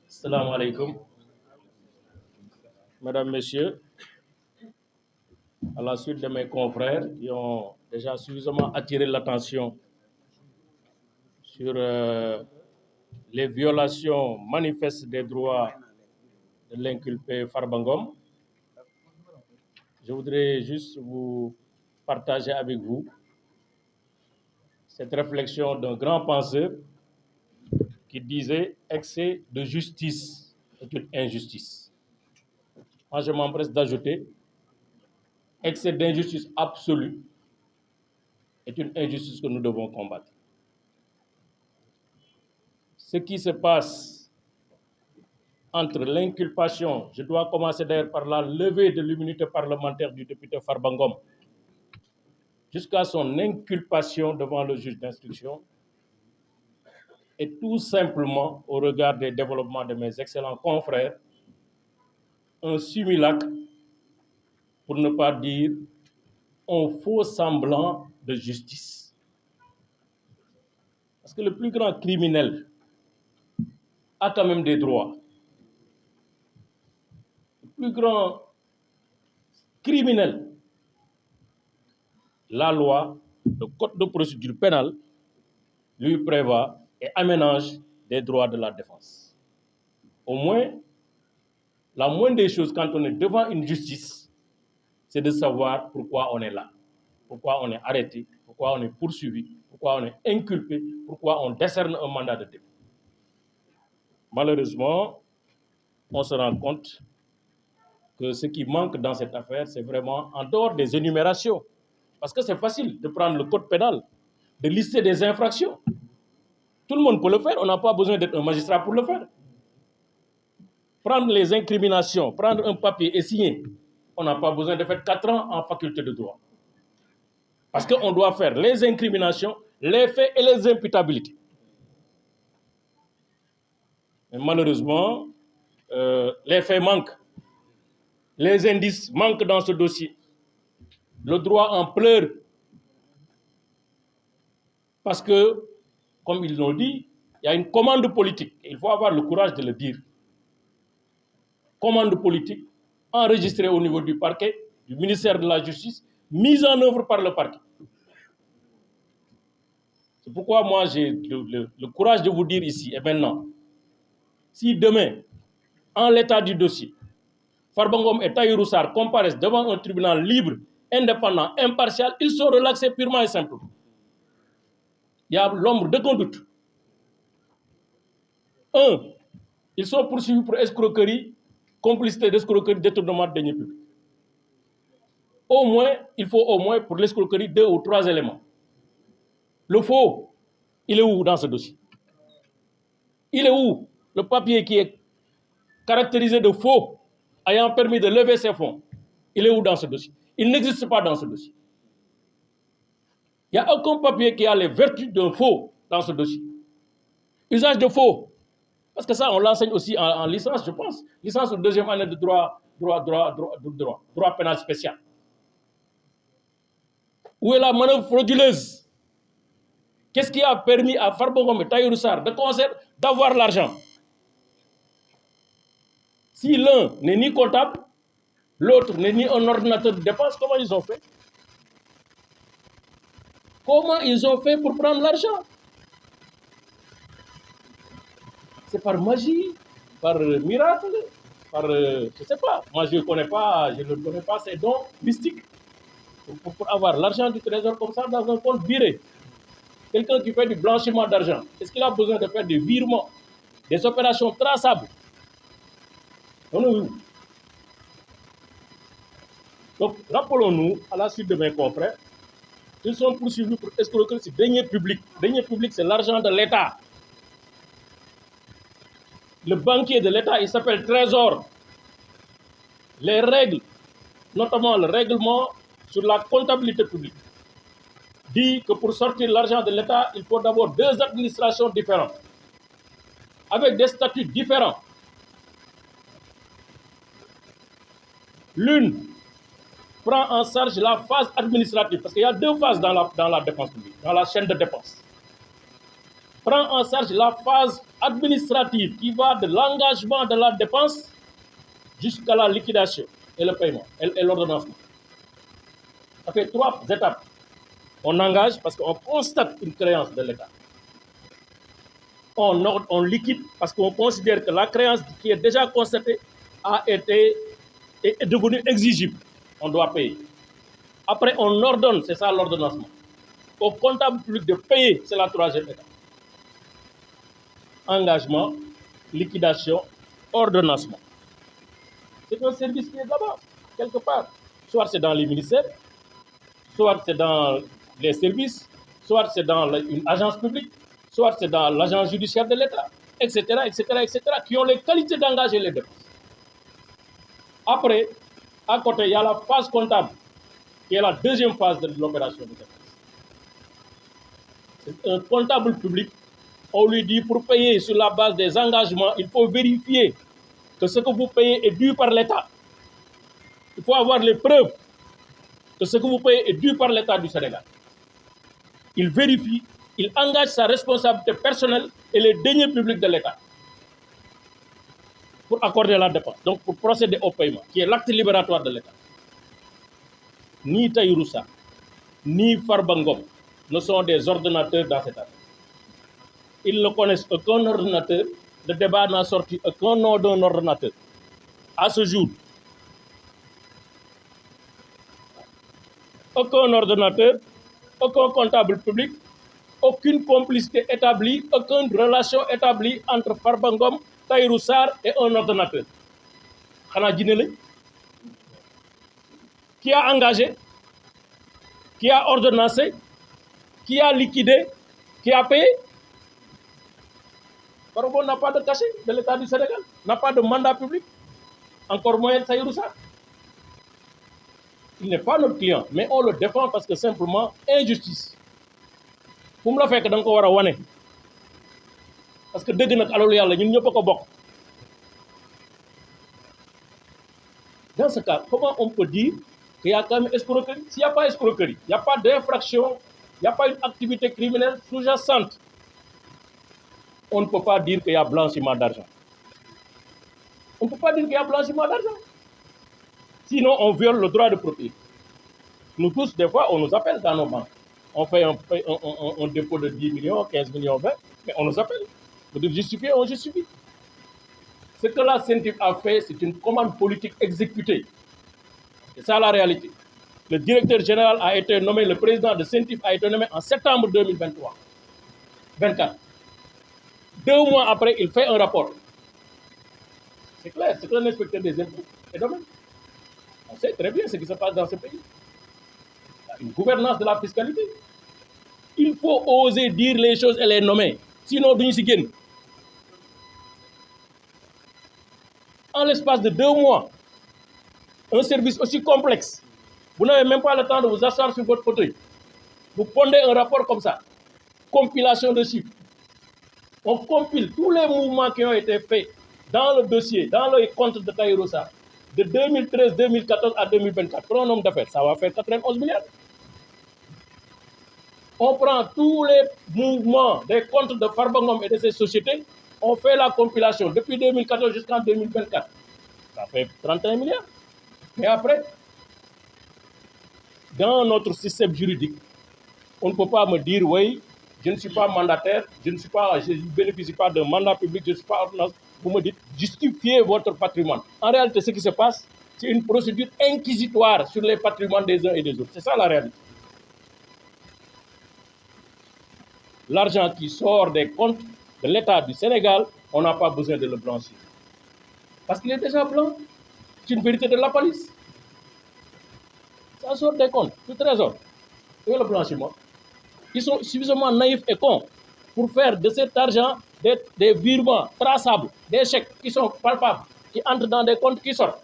Assalamu alaikum. Mesdames, Messieurs, à la suite de mes confrères qui ont déjà suffisamment attiré l'attention sur les violations manifestes des droits de l'inculpé Farba Ngom, je voudrais juste vous partager avec vous cette réflexion d'un grand penseur qui disait « excès de justice est une injustice ». Moi, je m'empresse d'ajouter « excès d'injustice absolue est une injustice que nous devons combattre ». Ce qui se passe entre l'inculpation, je dois commencer d'ailleurs par la levée de l'immunité parlementaire du député Farba Ngom, jusqu'à son inculpation devant le juge d'instruction, et tout simplement, au regard des développements de mes excellents confrères, un simulacre, pour ne pas dire un faux semblant de justice. Parce que le plus grand criminel a quand même des droits. Le plus grand criminel, la loi, le code de procédure pénale, lui prévoit et aménage des droits de la défense. Au moins, la moindre des choses quand on est devant une justice, c'est de savoir pourquoi on est là, pourquoi on est arrêté, pourquoi on est poursuivi, pourquoi on est inculpé, pourquoi on décerne un mandat de dépôt. Malheureusement, on se rend compte que ce qui manque dans cette affaire, c'est vraiment en dehors des énumérations. Parce que c'est facile de prendre le code pénal, de lister des infractions. Tout le monde peut le faire, on n'a pas besoin d'être un magistrat pour le faire. Prendre les incriminations, prendre un papier et signer, on n'a pas besoin de faire 4 ans en faculté de droit. Parce qu'on doit faire les incriminations, les faits et les imputabilités. Mais malheureusement, les faits manquent. Les indices manquent dans ce dossier. Le droit en pleure. Parce que, comme ils l'ont dit, il y a une commande politique. Il faut avoir le courage de le dire. Commande politique enregistrée au niveau du parquet, du ministère de la Justice, mise en œuvre par le parquet. C'est pourquoi moi j'ai le courage de vous dire ici et maintenant, si demain, en l'état du dossier, Farba Ngom et Tahirou Sarr comparaissent devant un tribunal libre, indépendant, impartial, ils sont relaxés purement et simplement. Il y a l'ombre d'aucun doute. 1. Ils sont poursuivis pour escroquerie, complicité d'escroquerie, détournement de deniers publics. Au moins, il faut au moins pour l'escroquerie 2 ou 3 éléments. Le faux, il est où dans ce dossier? Il est où le papier qui est caractérisé de faux, ayant permis de lever ses fonds? Il est où dans ce dossier? Il n'existe pas dans ce dossier. Il n'y a aucun papier qui a les vertus d'un faux dans ce dossier. Usage de faux. Parce que ça, on l'enseigne aussi en licence, je pense. Licence de 2e année de droit pénal spécial. Où est la manœuvre frauduleuse? Qu'est-ce qui a permis à Farba Ngom et Tahirou Sarr de concert d'avoir l'argent? Si l'un n'est ni comptable, l'autre n'est ni un ordinateur de dépenses, comment ils ont fait? Comment ils ont fait pour prendre l'argent? C'est par magie, par miracle, par, je ne sais pas. Moi, je ne connais pas ces dons mystiques pour avoir l'argent du trésor comme ça dans un compte viré. Quelqu'un qui fait du blanchiment d'argent, est-ce qu'il a besoin de faire des virements, des opérations traçables? Non. Donc, rappelons-nous, à la suite de mes confrères, ils sont poursuivis pour escroquerie sur deniers publics. Deniers publics, c'est l'argent de l'État. Le banquier de l'État, il s'appelle Trésor. Les règles, notamment le règlement sur la comptabilité publique, dit que pour sortir l'argent de l'État, il faut d'abord 2 administrations différentes, avec des statuts différents. L'une prend en charge la phase administrative, parce qu'il y a 2 phases dans la dépense publique, dans la chaîne de dépenses. prend en charge la phase administrative qui va de l'engagement de la dépense jusqu'à la liquidation et le paiement et l'ordonnancement. Ça fait 3 étapes. On engage parce qu'on constate une créance de l'État. On liquide parce qu'on considère que la créance qui est déjà constatée est devenue exigible. On doit payer. Après, on ordonne, c'est ça l'ordonnancement. Au comptable public de payer, c'est la 3e étape. Engagement, liquidation, ordonnancement. C'est un service qui est là-bas, quelque part. Soit c'est dans les ministères, soit c'est dans les services, soit c'est dans une agence publique, soit c'est dans l'agence judiciaire de l'État, etc., etc., etc., qui ont les qualités d'engager les dépenses. Après, à côté, il y a la phase comptable, qui est la 2e phase de l'opération de dépenses. C'est un comptable public, on lui dit pour payer sur la base des engagements, il faut vérifier que ce que vous payez est dû par l'État. Il faut avoir les preuves que ce que vous payez est dû par l'État du Sénégal. Il vérifie, il engage sa responsabilité personnelle et les deniers publics de l'État pour accorder la dépense, donc pour procéder au paiement, qui est l'acte libératoire de l'État. Ni Tahirou Sarr, ni Farba Ngom ne sont des ordonnateurs dans cette affaire. Ils ne connaissent aucun ordonnateur. Le débat n'a sorti aucun nom d'un ordonnateur. À ce jour, aucun ordonnateur, aucun comptable public, aucune complicité établie, aucune relation établie entre Farba Ngom, Tahirou Sarr et un ordonnateur. Qui a engagé, qui a ordonnancé, qui a liquidé, qui a payé. Farba Ngom n'a pas de cachet de l'État du Sénégal, n'a pas de mandat public, encore moins Tahirou Sarr. Il n'est pas notre client, mais on le défend parce que simplement, injustice. Pour me le faire que dans ko wane parce que deug nak alalu yalla ñun ñëpp ko bok. Dans ce cas, comment on peut dire qu'il y a quand même escroquerie? S'il n'y a pas escroquerie, il n'y a pas d'infraction, il n'y a pas une activité criminelle sous-jacente, on ne peut pas dire qu'il y a blanchiment d'argent. On ne peut pas dire qu'il y a blanchiment d'argent. Sinon, on viole le droit de propriété. Nous tous, des fois, on nous appelle dans nos banques. On fait un dépôt de 10 millions, 15 millions, 20, mais on nous appelle. Vous devez justifier, on justifie. Ce que la CENTIF a fait, c'est une commande politique exécutée. C'est ça la réalité. Le directeur général a été nommé, le président de CENTIF a été nommé en septembre 2024. 2 mois après, il fait un rapport. C'est clair, c'est un inspecteur des impôts et domaines. On sait très bien ce qui se passe dans ce pays. Il y a une gouvernance de la fiscalité. Il faut oser dire les choses et les nommer. Sinon, nous sommes en l'espace de 2 mois, un service aussi complexe, vous n'avez même pas le temps de vous asseoir sur votre fauteuil. Vous pondez un rapport comme ça, compilation de chiffres. On compile tous les mouvements qui ont été faits dans le dossier, dans le compte de Tahirou Sarr, de 2013, 2014 à 2024. Pour un homme d'affaires, ça va faire 91 milliards. On prend tous les mouvements des comptes de Farba Ngom et de ses sociétés, on fait la compilation depuis 2014 jusqu'en 2024. Ça fait 31 milliards. Mais après, dans notre système juridique, on ne peut pas me dire, oui, je ne suis pas mandataire, je ne bénéficie pas d'un mandat public, je ne suis pas ordonnance. Vous me dites, justifiez votre patrimoine. En réalité, ce qui se passe, c'est une procédure inquisitoire sur les patrimoines des uns et des autres. C'est ça la réalité. L'argent qui sort des comptes de l'État du Sénégal, on n'a pas besoin de le blanchir. Parce qu'il est déjà blanc. C'est une vérité de la police. Ça sort des comptes, du trésor. Et le blanchiment. Ils sont suffisamment naïfs et cons pour faire de cet argent des virements traçables, des chèques qui sont palpables, qui entrent dans des comptes qui sortent.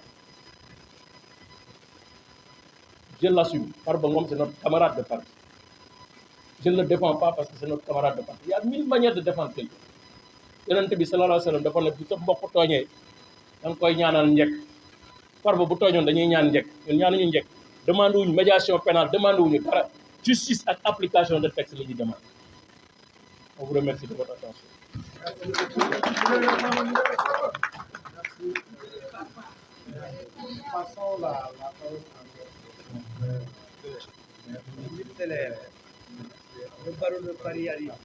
Je l'assume. Farba Ngom, c'est notre camarade de parti. Je ne le défends pas parce que c'est notre camarade de parti. Il y a 1000 manières de défendre quelqu'un. Yonent bi sallallahu alayhi wa sallam dafa ne bu sa mbokk tooñee da nga koy ñaanal njëkk. Farba bu tooñoon dañuy ñaan njëkk ñun ñaanuñu njëkk. Demande wuñu médiation pénale demande wuñu dara justice ak application de texte la ñuy demande. On vous remercie de votre attention. Passons la parole à le baron de Paris.